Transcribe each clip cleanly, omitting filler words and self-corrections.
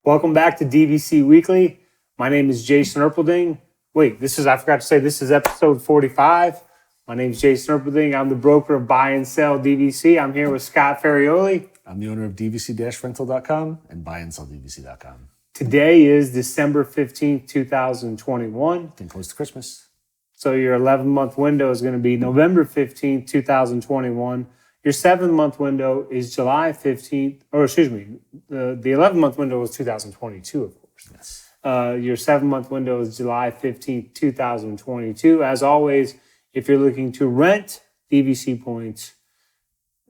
Welcome back to DVC Weekly. My name is Jason Erpelding. I forgot to say, this is episode 45. My name is Jason Erpelding. I'm the broker of Buy and Sell DVC. I'm here with Scott Ferrioli. I'm the owner of DVC-Rental.com and BuyandSellDVC.com. Today is December 15th, 2021. Getting close to Christmas. So your 11-month window is going to be November 15th, 2021. Your 7-month window is July 15th, the 11-month window was 2022, of course. Yes. Your 7-month window is July 15th, 2022. As always, if you're looking to rent DVC points,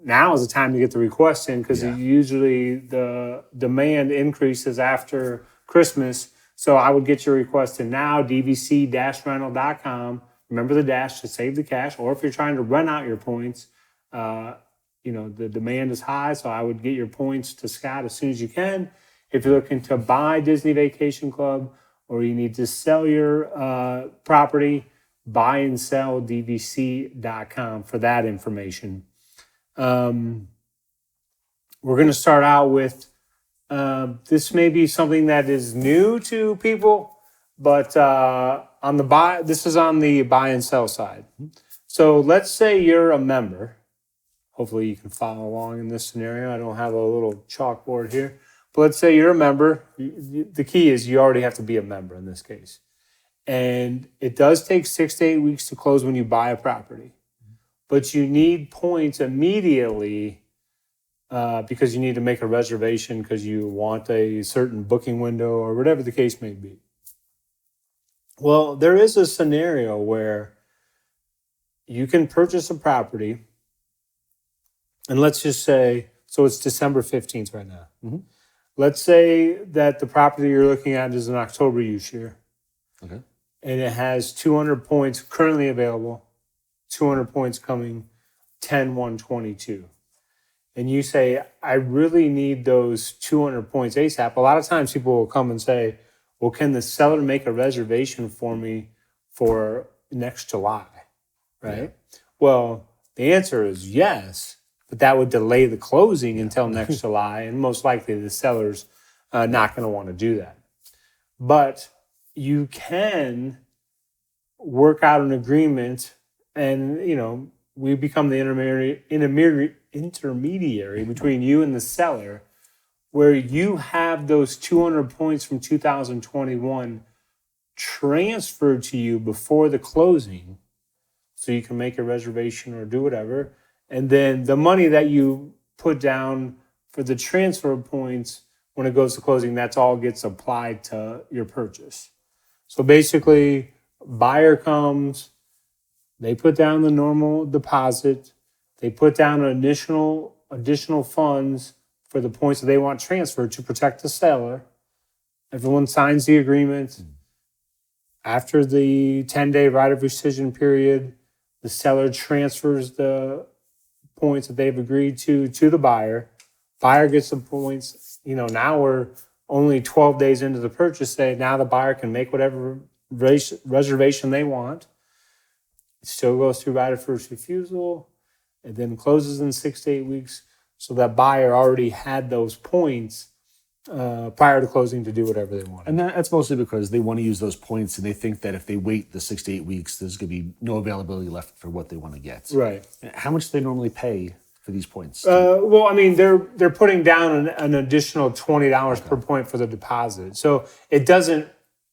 now is the time to get the request in because usually the demand increases after Christmas. So I would get your request in now, DVC-Rental.com. Remember the dash to save the cash. Or if you're trying to rent out your points, the demand is high, so I would get your points to Scott as soon as you can. If you're looking to buy Disney Vacation Club or you need to sell your property, BuyandSellDVC.com for that information. We're going to start out with this may be something that is new to people, but this is on the buy and sell side. So let's say you're a member. Hopefully you can follow along in this scenario. I don't have a little chalkboard here. But let's say you're a member. The key is you already have to be a member in this case. And it does take 6 to 8 weeks to close when you buy a property. But you need points immediately because you need to make a reservation because you want a certain booking window or whatever the case may be. Well, there is a scenario where you can purchase a property. And let's just say, so it's December 15th right now. Mm-hmm. Let's say that the property you're looking at is an October use year. Okay. And it has 200 points currently available, 200 points coming 10/1/22. And you say, I really need those 200 points ASAP. A lot of times people will come and say, well, can the seller make a reservation for me for next July? Right? Yeah. Well, the answer is yes. But that would delay the closing until next July, and most likely the seller's not going to want to do that. But you can work out an agreement, and we become the intermediary between you and the seller, where you have those 200 points from 2021 transferred to you before the closing, so you can make a reservation or do whatever. And then the money that you put down for the transfer points, when it goes to closing, that's all gets applied to your purchase. So basically, buyer comes, they put down the normal deposit, they put down additional funds for the points that they want transferred to protect the seller. Everyone signs the agreement. After the 10-day right of rescission period, the seller transfers the points that they've agreed to the buyer. Buyer gets the points. Now we're only 12 days into the purchase. Now the buyer can make whatever reservation they want. It still goes through right of first refusal. It then closes in 6 to 8 weeks. So that buyer already had those points prior to closing to do whatever they want. And that's mostly because they want to use those points and they think that if they wait the 6 to 8 weeks, there's going to be no availability left for what they want to get. Right. How much do they normally pay for these points? They're putting down an additional $20 per point for the deposit. So it doesn't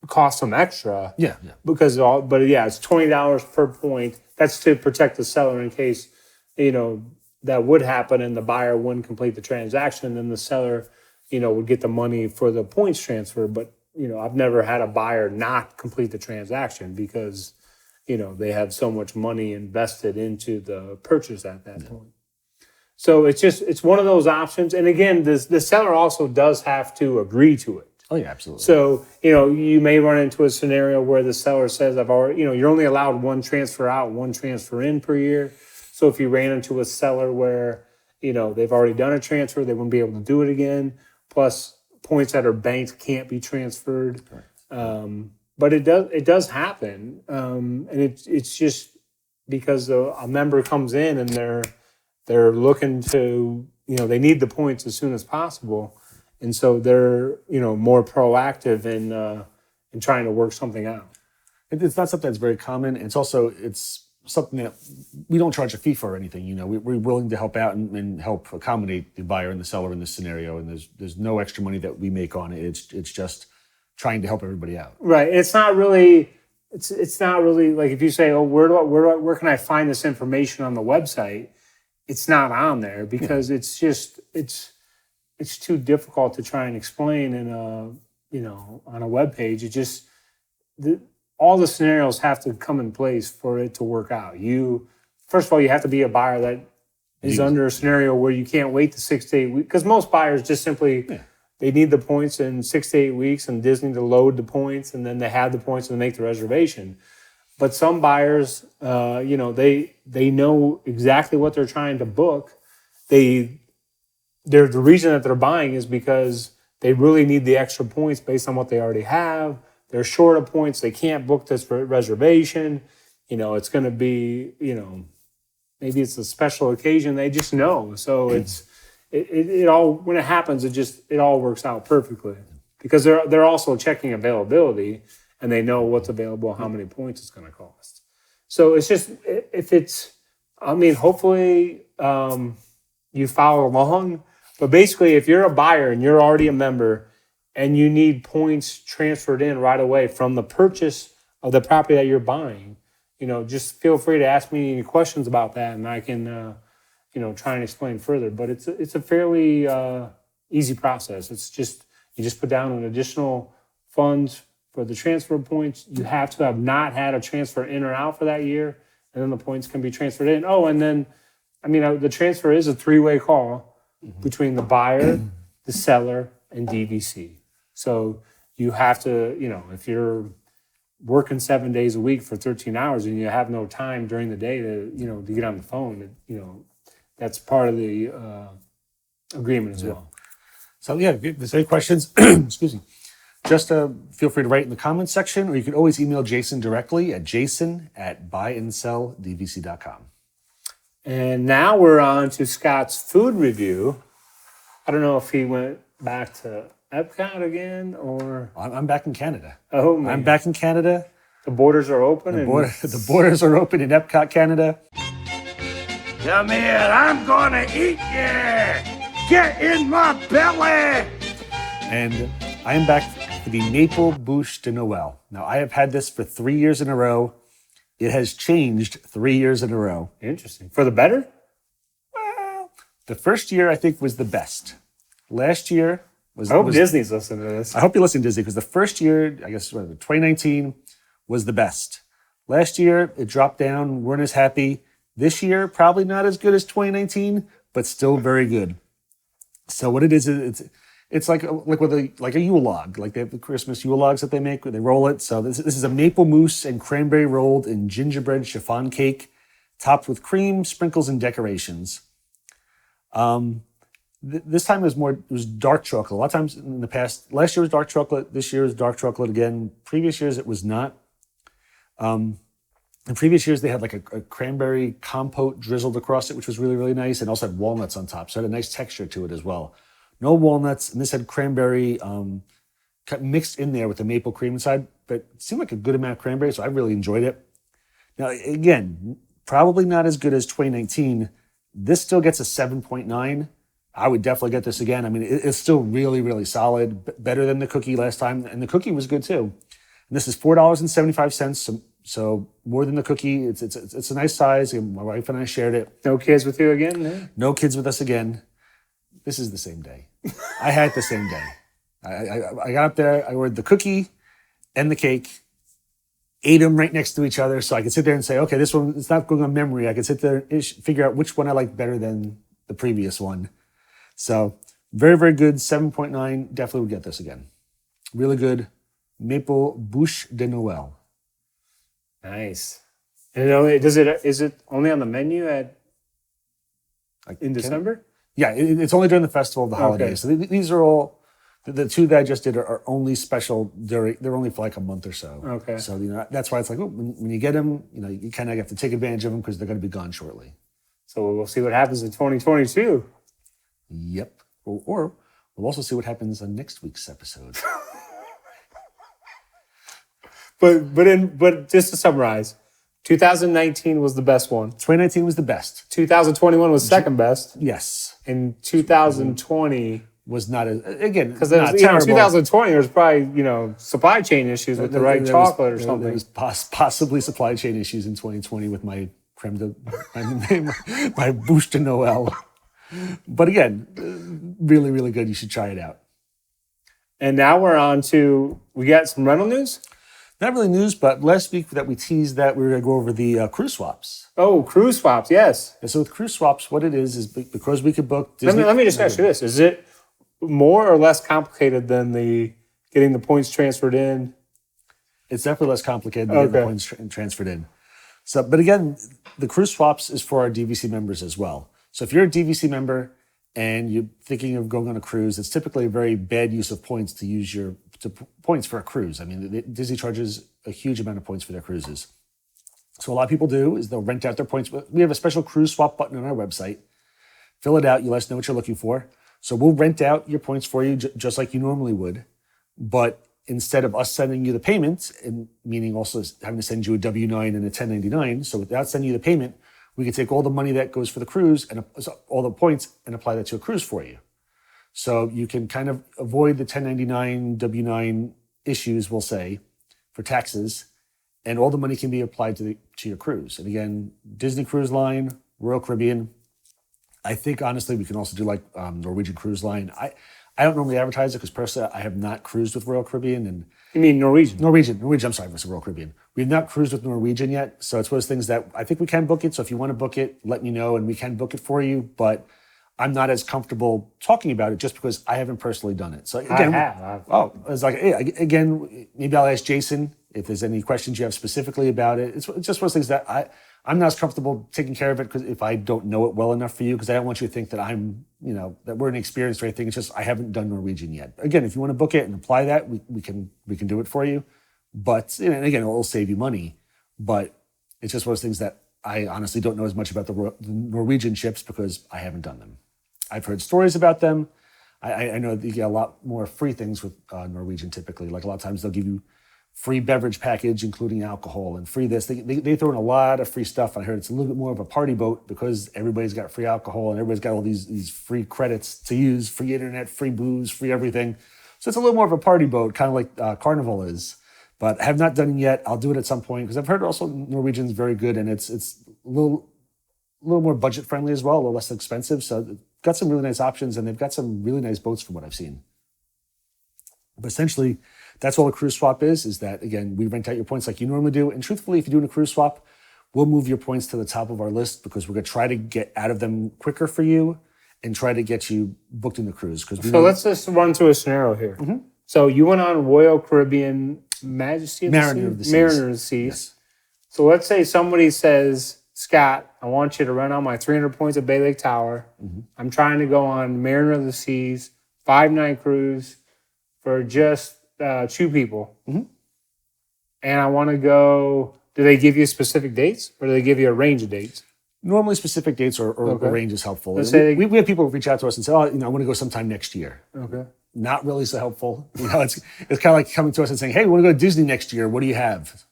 cost them extra. Yeah. It's $20 per point. That's to protect the seller in case, that would happen and the buyer wouldn't complete the transaction. Then the seller would get the money for the points transfer. But, I've never had a buyer not complete the transaction because, they have so much money invested into the purchase at that point. So it's one of those options. And again, the seller also does have to agree to it. Oh, yeah, absolutely. So, you may run into a scenario where the seller says, you're only allowed one transfer out, one transfer in per year. So if you ran into a seller where, they've already done a transfer, they wouldn't be able to do it again. Plus, points that are banked can't be transferred. But it does happen, and it's just because a member comes in and they're looking to they need the points as soon as possible, and so they're more proactive in trying to work something out. It's not something that's very common. It's something that we don't charge a fee for or anything. We're willing to help out and help accommodate the buyer and the seller in this scenario. And there's no extra money that we make on it. It's just trying to help everybody out. Right. It's not really like if you say, oh, where can I find this information on the website? It's not on there because it's too difficult to try and explain on a web page. All the scenarios have to come in place for it to work out. First of all, you have to be a buyer that is under a scenario where you can't wait the 6 to 8 weeks. Because most buyers just simply, they need the points in 6 to 8 weeks and Disney to load the points, and then they have the points and make the reservation. But some buyers, they know exactly what they're trying to book. The reason that they're buying is because they really need the extra points based on what they already have. They're short of points. They can't book this for reservation. It's going to be, maybe it's a special occasion. They just know. So it all, when it happens, it all works out perfectly because they're also checking availability and they know what's available, how many points it's going to cost. So it's just, hopefully you follow along, but basically if you're a buyer and you're already a member and you need points transferred in right away from the purchase of the property that you're buying, just feel free to ask me any questions about that, and I can, try and explain further. But it's a fairly easy process. It's just you just put down an additional funds for the transfer points. You have to have not had a transfer in or out for that year, and then the points can be transferred in. Oh, and then, the transfer is a three-way call between the buyer, the seller, and DVC. So you have to, if you're working 7 days a week for 13 hours and you have no time during the day to get on the phone, that's part of the agreement as well. So if there's any questions, excuse me, just feel free to write in the comments section, or you can always email Jason directly at jason@buyandselldvc.com. And now we're on to Scott's food review. I don't know if he went back to Epcot again or... I'm back in Canada. Oh, man. I'm back in Canada. The borders are open. The borders are open in Epcot, Canada. Come here, I'm gonna eat you! Get in my belly! And I am back for the Maple Bouche de Noël. Now, I have had this for 3 years in a row. It has changed 3 years in a row. Interesting. For the better? Well, the first year, I think, was the best. Last year... I hope Disney's listening to this. I hope you listen to Disney, because the first year, I guess 2019, was the best. Last year, it dropped down. Weren't as happy. This year, probably not as good as 2019, but still very good. So what it is, it's like with a Yule log, like they have the Christmas Yule logs that they make, where they roll it. So this is a maple mousse and cranberry rolled in gingerbread chiffon cake, topped with cream, sprinkles, and decorations. This time it was dark chocolate. A lot of times in the past, last year was dark chocolate. This year is dark chocolate again. Previous years it was not. In previous years they had like a cranberry compote drizzled across it, which was really, really nice, and also had walnuts on top. So it had a nice texture to it as well. No walnuts, and this had cranberry mixed in there with the maple cream inside, but it seemed like a good amount of cranberry, so I really enjoyed it. Now, again, probably not as good as 2019. This still gets a 7.9. I would definitely get this again. It's still really, really solid, better than the cookie last time. And the cookie was good too. And this is $4.75, so more than the cookie. It's a nice size. And my wife and I shared it. No kids with you again? Yeah. No kids with us again. This is the same day. I had it the same day. I got up there, I ordered the cookie and the cake, ate them right next to each other, so I could sit there and say, okay, this one, it's not going on memory. I could sit there and figure out which one I liked better than the previous one. So very, very good. 7.9. Definitely would get this again. Really good. Maple Bouche de Noël. Nice. And is it only on the menu in December? Yeah, it's only during the festival of the holidays. Okay. So these are all the two that I just did are only special. They're only for like a month or so. Okay. So that's why it's like when you get them, you kind of have to take advantage of them because they're going to be gone shortly. So we'll see what happens in 2022. Yep. Or We'll also see what happens on next week's episode. But just to summarize, 2019 was the best one. 2019 was the best. 2021 was second best. Yes. And 2020 was not as, again, because 2020 there's probably supply chain issues with the right chocolate or something. There was possibly supply chain issues in 2020 with my my bouche de Noël. But again, really, really good. You should try it out. And now we're on to, we got some rental news? Not really news, but last week that we teased that we were going to go over the cruise swaps. Oh, cruise swaps, yes. And so with cruise swaps, what it is because we could book Disney. Let me just ask you this. Is it more or less complicated than getting the points transferred in? It's definitely less complicated than getting the points transferred in. So, but again, the cruise swaps is for our DVC members as well. So if you're a DVC member and you're thinking of going on a cruise, it's typically a very bad use of points to use points for a cruise. I mean, Disney charges a huge amount of points for their cruises. So a lot of people do is they'll rent out their points. We have a special cruise swap button on our website. Fill it out. You let us know what you're looking for. So we'll rent out your points for you just like you normally would. But instead of us sending you the payment, and meaning also having to send you a W-9 and a 1099, so without sending you the payment, we can take all the money that goes for the cruise and all the points and apply that to a cruise for you. So you can kind of avoid the 1099, W-9 issues, we'll say, for taxes, and all the money can be applied to your cruise. And again, Disney Cruise Line, Royal Caribbean. I think, honestly, we can also do like Norwegian Cruise Line. I don't normally advertise it because personally I have not cruised with Royal Caribbean. And you mean Norwegian? Norwegian, I'm sorry, it's Royal Caribbean. We've not cruised with Norwegian yet, so it's one of those things that I think we can book it. So if you want to book it, let me know and we can book it for you. But I'm not as comfortable talking about it just because I haven't personally done it. So again, I have. Oh, it's like, hey, again, maybe I'll ask Jason if there's any questions you have specifically about it. It's just one of those things that I'm not as comfortable taking care of it because if I don't know it well enough for you, because I don't want you to think that that we're inexperienced or anything. It's just I haven't done Norwegian yet. Again, if you want to book it and apply that, we can do it for you. But and again, it'll save you money. But it's just one of those things that I honestly don't know as much about the Norwegian ships because I haven't done them. I've heard stories about them. I know that you get a lot more free things with Norwegian typically. Like a lot of times they'll give you free beverage package, including alcohol and free this. They throw in a lot of free stuff. I heard it's a little bit more of a party boat because everybody's got free alcohol and everybody's got all these free credits to use, free internet, free booze, free everything. So it's a little more of a party boat, kind of like Carnival is. But I have not done it yet. I'll do it at some point because I've heard also Norwegian's very good and it's a little more budget friendly as well, a little less expensive. So it's got some really nice options and they've got some really nice boats from what I've seen. But essentially, that's all a cruise swap is that, again, we rent out your points like you normally do. And truthfully, if you're doing a cruise swap, we'll move your points to the top of our list because we're going to try to get out of them quicker for you and try to get you booked in the cruise. So let's just run through a scenario here. Mm-hmm. So you went on Royal Caribbean Majesty of Mariner of the Seas. Mariner of the Seas. Yes. So let's say somebody says, Scott, I want you to rent out my 300 points at Bay Lake Tower. Mm-hmm. I'm trying to go on Mariner of the Seas, 5-night cruise for just 2 people. Mm-hmm. And I want to go, do they give you specific dates or do they give you a range of dates? Normally specific dates or a range is helpful. We have people reach out to us and say, I want to go sometime next year. Okay. Not really so helpful. It's kind of like coming to us and saying, hey, we want to go to Disney next year. What do you have?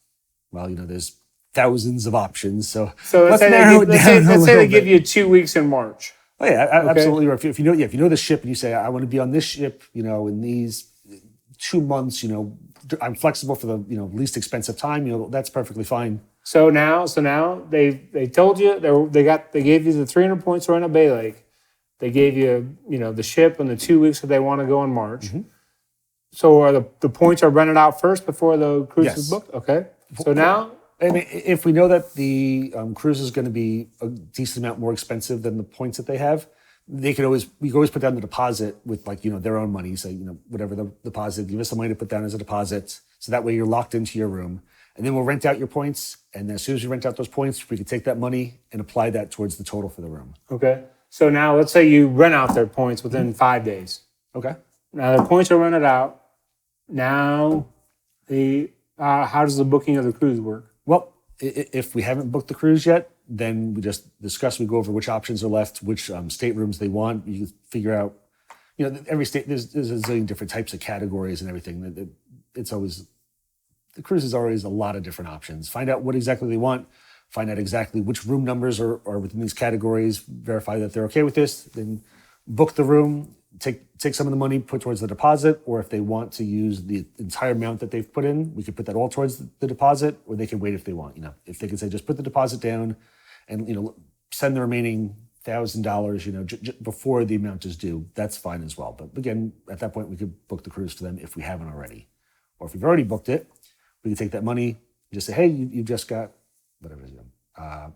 Well, there's thousands of options. So let's say they give you 2 weeks in March. Oh yeah, okay. Absolutely. Or if you know the ship and you say, I want to be on this ship, in these 2 months, I'm flexible for the least expensive time. That's perfectly fine. So now they told you they gave you the 300 points to rent a Bay Lake. They gave you the ship and the 2 weeks that they want to go in March. Mm-hmm. So are the points are rented out first before the cruise is booked? Okay. So now, I mean, if we know that the cruise is going to be a decent amount more expensive than the points that they have, we can always put down the deposit with their own money. So whatever the deposit, give us some money to put down as a deposit. So that way you're locked into your room, and then we'll rent out your points. And as soon as you rent out those points, we can take that money and apply that towards the total for the room. Okay. So now let's say you rent out their points within 5 days. Okay. Now their points are rented out. Now how does the booking of the cruise work? Well, if we haven't booked the cruise yet, then we just discuss. We go over which options are left, which staterooms they want. You figure out, every state there's a zillion different types of categories and everything. It's always the cruise is always a lot of different options. Find out what exactly they want. Find out exactly which room numbers are within these categories. Verify that they're okay with this. Then book the room. Take some of the money, put towards the deposit, or if they want to use the entire amount that they've put in, we could put that all towards the deposit, or they can wait if they want. If they can say just put the deposit down, and send the remaining $1,000, before the amount is due, that's fine as well. But again, at that point, we could book the cruise for them if we haven't already, or if we've already booked it, we can take that money and just say, hey, you just got whatever it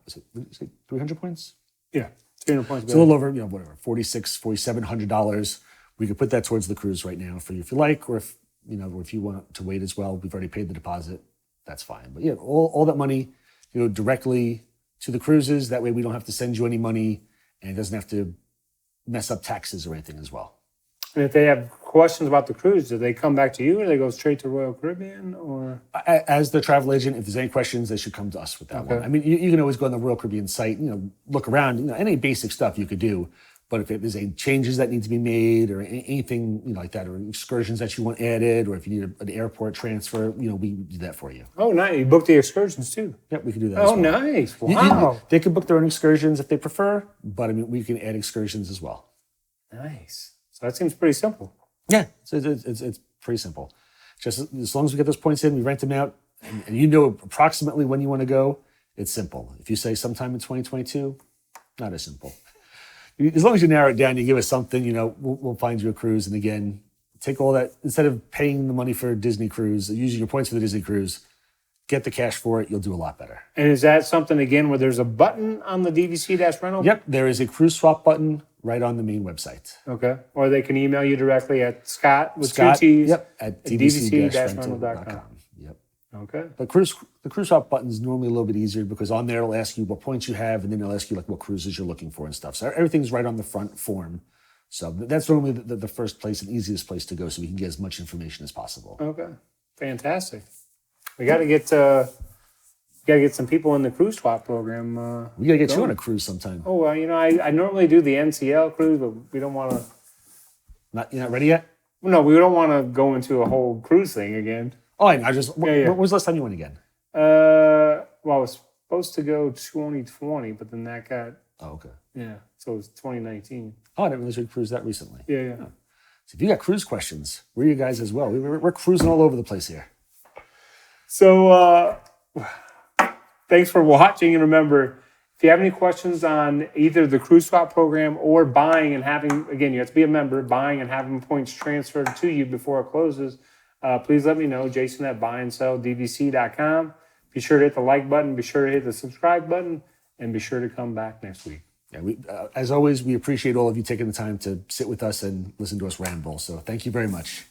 is, 300 points. Yeah. 300 points. It's a little over, whatever, $4,700. We could put that towards the cruise right now for you if you like, or if you want to wait as well. We've already paid the deposit. That's fine. But yeah, all that money, directly to the cruises. That way we don't have to send you any money, and it doesn't have to mess up taxes or anything as well. And if they have questions about the cruise, do they come back to you, or they go straight to Royal Caribbean? Or as the travel agent, if there's any questions, they should come to us with that one. I mean, you can always go on the Royal Caribbean site, look around, any basic stuff you could do. But if there's any changes that need to be made, or anything like that, or excursions that you want added, or if you need an airport transfer, we can do that for you. Oh, nice! You book the excursions too. Yep, we can do that. Oh, as well. Nice! Wow. They can book their own excursions if they prefer, but I mean, we can add excursions as well. Nice. So that seems pretty simple. Yeah, so it's pretty simple. Just as long as we get those points in, we rent them out, and approximately when you want to go, it's simple. If you say sometime in 2022, not as simple. As long as you narrow it down, you give us something, we'll find you a cruise. And again, take all that, instead of paying the money for a Disney cruise, using your points for the Disney cruise, get the cash for it, you'll do a lot better. And is that something, again, where there's a button on the DVC-Rental? Yep, there is a cruise swap button right on the main website. Okay. Or they can email you directly at Scott with two T's. Yep, at DVC-Rental.com. Yep. Okay. But the cruise swap button is normally a little bit easier because on there it'll ask you what points you have, and then it'll ask you what cruises you're looking for and stuff. So everything's right on the front form. So that's normally the first place and easiest place to go, so we can get as much information as possible. Okay. Fantastic. We got to get some people in the cruise swap program. We got to get you on a cruise sometime. Oh, well, I normally do the NCL cruise, but we don't want to. You're not ready yet? No, we don't want to go into a whole cruise thing again. Oh, I just. When was the last time you went again? Well, I was supposed to go 2020, but then that got. Oh, okay. Yeah, so it was 2019. Oh, I didn't realize we cruised that recently. Yeah. Oh. So if you got cruise questions, we're you guys as well. We're cruising all over the place here. So, thanks for watching, and remember, if you have any questions on either the cruise swap program or buying and having, again, you have to be a member, buying and having points transferred to you before it closes, please let me know, Jason at buyandselldvc.com. Be sure to hit the like button, be sure to hit the subscribe button, and be sure to come back next week. Yeah, as always, we appreciate all of you taking the time to sit with us and listen to us ramble. So thank you very much.